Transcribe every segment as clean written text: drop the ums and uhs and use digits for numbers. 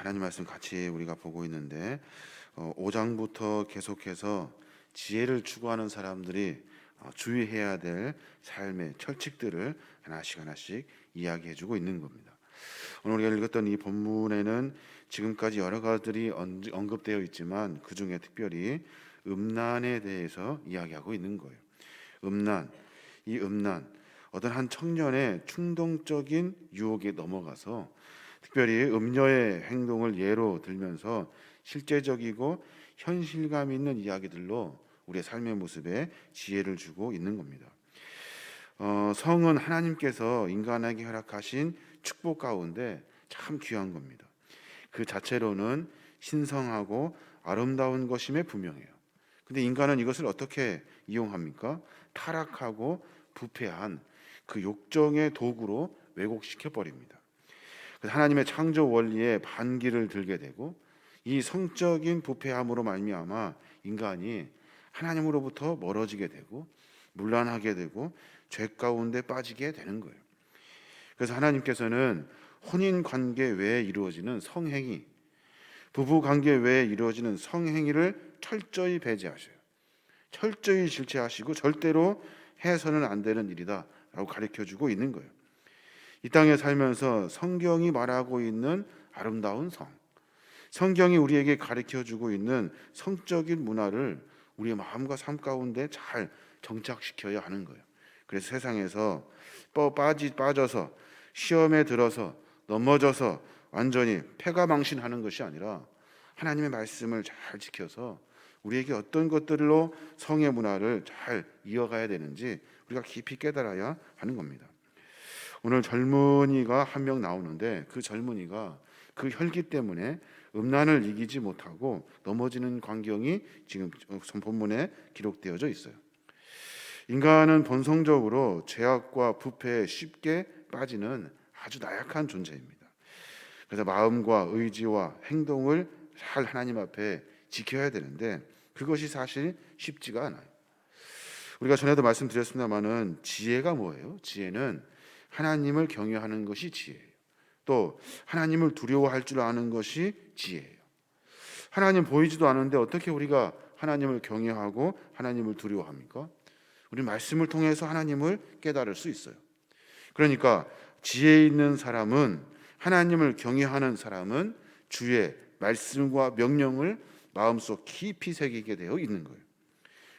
하나님 말씀 같이 우리가 보고 있는데 5장부터 계속해서 지혜를 추구하는 사람들이 주의해야 될 삶의 철칙들을 하나씩 하나씩 이야기해주고 있는 겁니다. 오늘 우리가 읽었던 이 본문에는 지금까지 여러 가지들이 언급되어 있지만 그 중에 특별히 음란에 대해서 이야기하고 있는 거예요. 이 음란, 어떤 한 청년의 충동적인 유혹에 넘어가서 특별히 음녀의 행동을 예로 들면서 실제적이고 현실감 있는 이야기들로 우리의 삶의 모습에 지혜를 주고 있는 겁니다. 성은 하나님께서 인간에게 허락하신 축복 가운데 참 귀한 겁니다. 그 자체로는 신성하고 아름다운 것임에 분명해요. 근데 인간은 이것을 어떻게 이용합니까? 타락하고 부패한 그 욕정의 도구로 왜곡시켜 버립니다. 하나님의 창조 원리에 반기를 들게 되고 이 성적인 부패함으로 말미암아 인간이 하나님으로부터 멀어지게 되고 문란하게 되고 죄 가운데 빠지게 되는 거예요. 그래서 하나님께서는 혼인 관계 외에 이루어지는 성행위, 부부 관계 외에 이루어지는 성행위를 철저히 배제하셔요. 철저히 질체하시고 절대로 해서는 안 되는 일이다라고 가르쳐주고 있는 거예요. 이 땅에 살면서 성경이 말하고 있는 아름다운 성경이 우리에게 가르쳐주고 있는 성적인 문화를 우리의 마음과 삶 가운데 잘 정착시켜야 하는 거예요. 그래서 세상에서 빠져서 시험에 들어서 넘어져서 완전히 패가망신하는 것이 아니라 하나님의 말씀을 잘 지켜서 우리에게 어떤 것들로 성의 문화를 잘 이어가야 되는지 우리가 깊이 깨달아야 하는 겁니다. 오늘 젊은이가 한 명 나오는데 그 젊은이가 그 혈기 때문에 음란을 이기지 못하고 넘어지는 광경이 지금 본문에 기록되어져 있어요. 인간은 본성적으로 죄악과 부패에 쉽게 빠지는 아주 나약한 존재입니다. 그래서 마음과 의지와 행동을 잘 하나님 앞에 지켜야 되는데 그것이 사실 쉽지가 않아요. 우리가 전에도 말씀드렸습니다마는 지혜가 뭐예요? 지혜는 하나님을 경외하는 것이 지혜예요. 또 하나님을 두려워할 줄 아는 것이 지혜예요. 하나님 보이지도 않는데 어떻게 우리가 하나님을 경외하고 하나님을 두려워합니까? 우리 말씀을 통해서 하나님을 깨달을 수 있어요. 그러니까 지혜 있는 사람은, 하나님을 경외하는 사람은 주의 말씀과 명령을 마음속 깊이 새기게 되어 있는 거예요.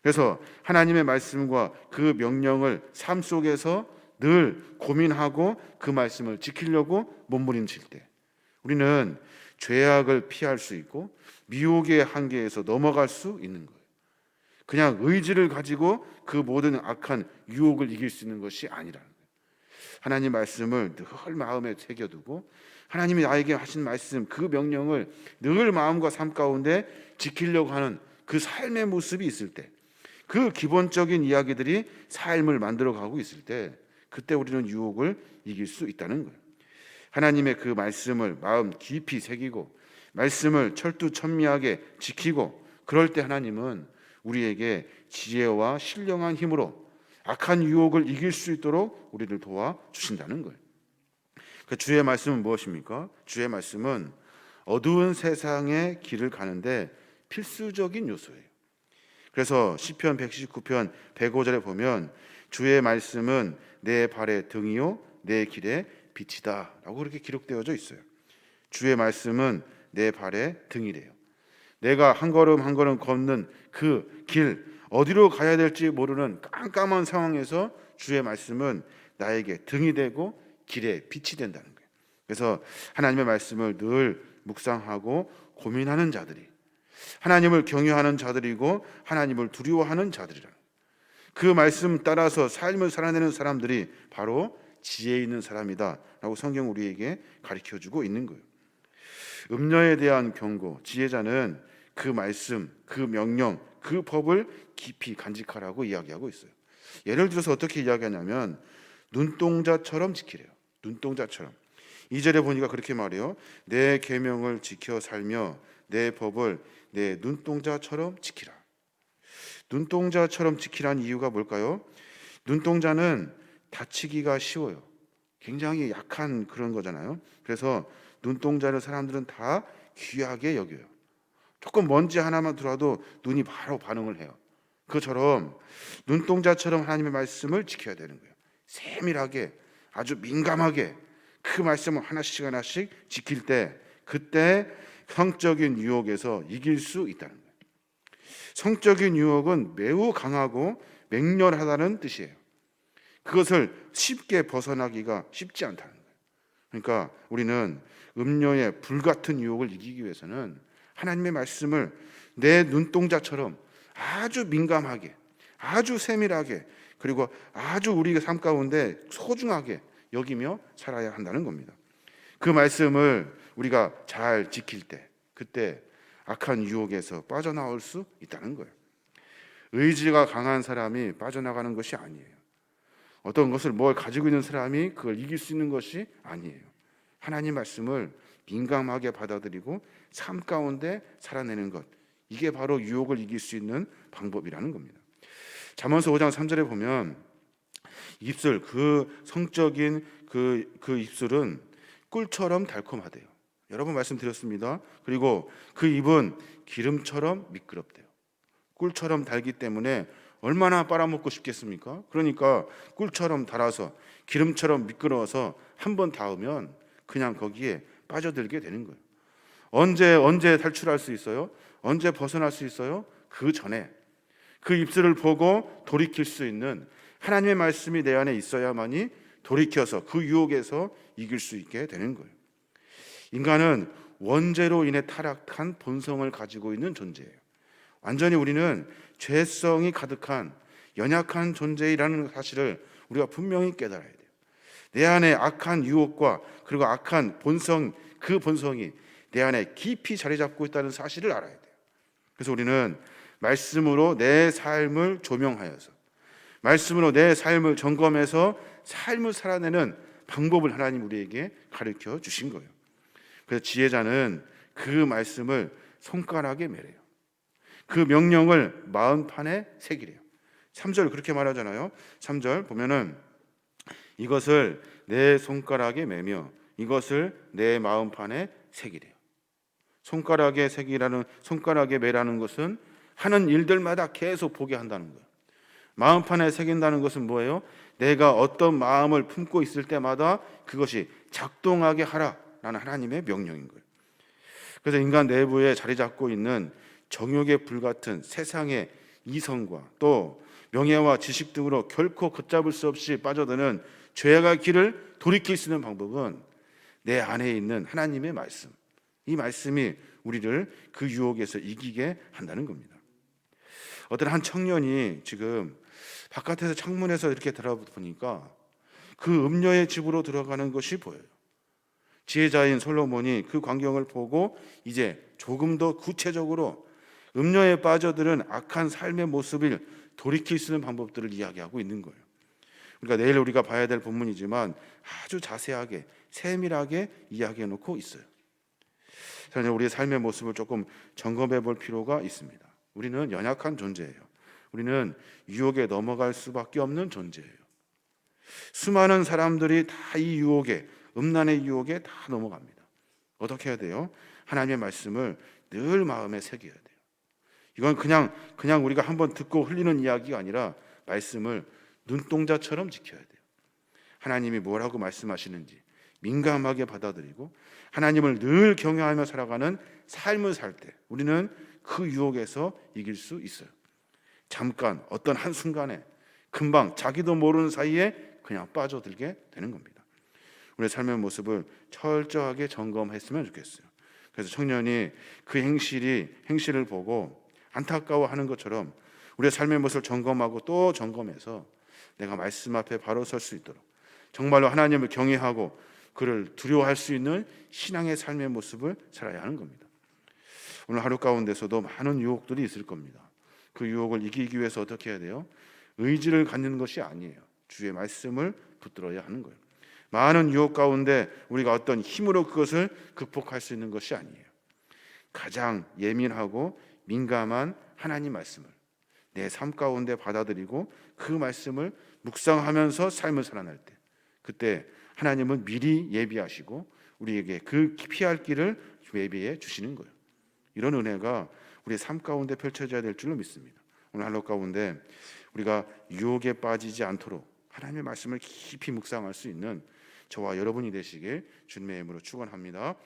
그래서 하나님의 말씀과 그 명령을 삶 속에서 늘 고민하고 그 말씀을 지키려고 몸부림칠 때 우리는 죄악을 피할 수 있고 미혹의 한계에서 넘어갈 수 있는 거예요. 그냥 의지를 가지고 그 모든 악한 유혹을 이길 수 있는 것이 아니라는 거예요. 하나님 말씀을 늘 마음에 새겨두고 하나님이 나에게 하신 말씀, 그 명령을 늘 마음과 삶 가운데 지키려고 하는 그 삶의 모습이 있을 때, 그 기본적인 이야기들이 삶을 만들어가고 있을 때 그때 우리는 유혹을 이길 수 있다는 거예요. 하나님의 그 말씀을 마음 깊이 새기고 말씀을 철두철미하게 지키고 그럴 때 하나님은 우리에게 지혜와 신령한 힘으로 악한 유혹을 이길 수 있도록 우리를 도와주신다는 거예요. 그 주의 말씀은 무엇입니까? 주의 말씀은 어두운 세상의 길을 가는데 필수적인 요소예요. 그래서 시편 119편 105절에 보면 주의 말씀은 내 발의 등이요 내 길의 빛이다 라고 그렇게 기록되어져 있어요. 주의 말씀은 내 발의 등이래요. 내가 한 걸음 한 걸음 걷는 그 길, 어디로 가야 될지 모르는 깜깜한 상황에서 주의 말씀은 나에게 등이 되고 길의 빛이 된다는 거예요. 그래서 하나님의 말씀을 늘 묵상하고 고민하는 자들이 하나님을 경외하는 자들이고 하나님을 두려워하는 자들이라. 그 말씀 따라서 삶을 살아내는 사람들이 바로 지혜 있는 사람이다 라고 성경 우리에게 가르쳐주고 있는 거예요. 음녀에 대한 경고, 지혜자는 그 말씀, 그 명령, 그 법을 깊이 간직하라고 이야기하고 있어요. 예를 들어서 어떻게 이야기하냐면 눈동자처럼 지키래요. 눈동자처럼. 2절에 보니까 그렇게 말해요. 내 계명을 지켜 살며 내 법을 내 눈동자처럼 지키라. 눈동자처럼 지키라는 이유가 뭘까요? 눈동자는 다치기가 쉬워요. 굉장히 약한 그런 거잖아요. 그래서 눈동자를 사람들은 다 귀하게 여겨요. 조금 먼지 하나만 들어와도 눈이 바로 반응을 해요. 그처럼 눈동자처럼 하나님의 말씀을 지켜야 되는 거예요. 세밀하게, 아주 민감하게 그 말씀을 하나씩 하나씩 지킬 때, 그때 성적인 유혹에서 이길 수 있다는 거예요. 성적인 유혹은 매우 강하고 맹렬하다는 뜻이에요. 그것을 쉽게 벗어나기가 쉽지 않다는 거예요. 그러니까 우리는 음료의 불같은 유혹을 이기기 위해서는 하나님의 말씀을 내 눈동자처럼 아주 민감하게, 아주 세밀하게, 그리고 아주 우리의 삶 가운데 소중하게 여기며 살아야 한다는 겁니다. 그 말씀을 우리가 잘 지킬 때, 그때 악한 유혹에서 빠져나올 수 있다는 거예요. 의지가 강한 사람이 빠져나가는 것이 아니에요. 어떤 것을 뭘 가지고 있는 사람이 그걸 이길 수 있는 것이 아니에요. 하나님 말씀을 민감하게 받아들이고 삶 가운데 살아내는 것, 이게 바로 유혹을 이길 수 있는 방법이라는 겁니다. 잠언서 5장 3절에 보면 입술, 그 성적인 그 입술은 꿀처럼 달콤하대요. 여러 번 말씀드렸습니다. 그리고 그 입은 기름처럼 미끄럽대요. 꿀처럼 달기 때문에 얼마나 빨아먹고 싶겠습니까? 그러니까 꿀처럼 달아서 기름처럼 미끄러워서 한번 닿으면 그냥 거기에 빠져들게 되는 거예요. 언제 탈출할 수 있어요? 언제 벗어날 수 있어요? 그 전에 그 입술을 보고 돌이킬 수 있는 하나님의 말씀이 내 안에 있어야만이 돌이켜서 그 유혹에서 이길 수 있게 되는 거예요. 인간은 원죄로 인해 타락한 본성을 가지고 있는 존재예요. 완전히 우리는 죄성이 가득한 연약한 존재이라는 사실을 우리가 분명히 깨달아야 돼요. 내 안에 악한 유혹과 그리고 악한 본성, 그 본성이 내 안에 깊이 자리 잡고 있다는 사실을 알아야 돼요. 그래서 우리는 말씀으로 내 삶을 조명하여서, 말씀으로 내 삶을 점검해서 삶을 살아내는 방법을 하나님 우리에게 가르쳐 주신 거예요. 그래서 지혜자는 그 말씀을 손가락에 매래요. 그 명령을 마음판에 새기래요. 3절 그렇게 말하잖아요. 3절 보면은 이것을 내 손가락에 매며 이것을 내 마음판에 새기래요. 손가락에 새기라는, 손가락에 매라는 것은 하는 일들마다 계속 보게 한다는 거예요. 마음판에 새긴다는 것은 뭐예요? 내가 어떤 마음을 품고 있을 때마다 그것이 작동하게 하라라는 하나님의 명령인 거예요. 그래서 인간 내부에 자리 잡고 있는 정욕의 불같은 세상의 이성과 또 명예와 지식 등으로 결코 걷잡을 수 없이 빠져드는 죄악의 길을 돌이킬 수 있는 방법은 내 안에 있는 하나님의 말씀, 이 말씀이 우리를 그 유혹에서 이기게 한다는 겁니다. 어떤 한 청년이 지금 바깥에서 창문에서 이렇게 들어보니까 그 음녀의 집으로 들어가는 것이 보여요. 지혜자인 솔로몬이 그 광경을 보고 이제 조금 더 구체적으로 음녀에 빠져드는 악한 삶의 모습을 돌이킬 수 있는 방법들을 이야기하고 있는 거예요. 그러니까 내일 우리가 봐야 될 본문이지만 아주 자세하게 세밀하게 이야기해 놓고 있어요. 그래서 우리의 삶의 모습을 조금 점검해 볼 필요가 있습니다. 우리는 연약한 존재예요. 우리는 유혹에 넘어갈 수밖에 없는 존재예요. 수많은 사람들이 다 이 유혹에, 음란의 유혹에 다 넘어갑니다. 어떻게 해야 돼요? 하나님의 말씀을 늘 마음에 새겨야 돼요. 이건 그냥 우리가 한번 듣고 흘리는 이야기가 아니라 말씀을 눈동자처럼 지켜야 돼요. 하나님이 뭐라고 말씀하시는지 민감하게 받아들이고 하나님을 늘 경외하며 살아가는 삶을 살 때 우리는 그 유혹에서 이길 수 있어요. 잠깐 어떤 한순간에 금방 자기도 모르는 사이에 그냥 빠져들게 되는 겁니다. 우리의 삶의 모습을 철저하게 점검했으면 좋겠어요. 그래서 청년이 그 행실을 보고 안타까워하는 것처럼 우리의 삶의 모습을 점검하고 또 점검해서 내가 말씀 앞에 바로 설 수 있도록 정말로 하나님을 경외하고 그를 두려워할 수 있는 신앙의 삶의 모습을 살아야 하는 겁니다. 오늘 하루 가운데서도 많은 유혹들이 있을 겁니다. 그 유혹을 이기기 위해서 어떻게 해야 돼요? 의지를 갖는 것이 아니에요. 주의 말씀을 붙들어야 하는 거예요. 많은 유혹 가운데 우리가 어떤 힘으로 그것을 극복할 수 있는 것이 아니에요. 가장 예민하고 민감한 하나님 말씀을 내 삶 가운데 받아들이고 그 말씀을 묵상하면서 삶을 살아낼 때, 그때 하나님은 미리 예비하시고 우리에게 그 피할 길을 예비해 주시는 거예요. 이런 은혜가 우리의 삶 가운데 펼쳐져야 될 줄로 믿습니다. 오늘 할로 가운데 우리가 유혹에 빠지지 않도록 하나님의 말씀을 깊이 묵상할 수 있는 저와 여러분이 되시길 주님의 이름으로 축원합니다.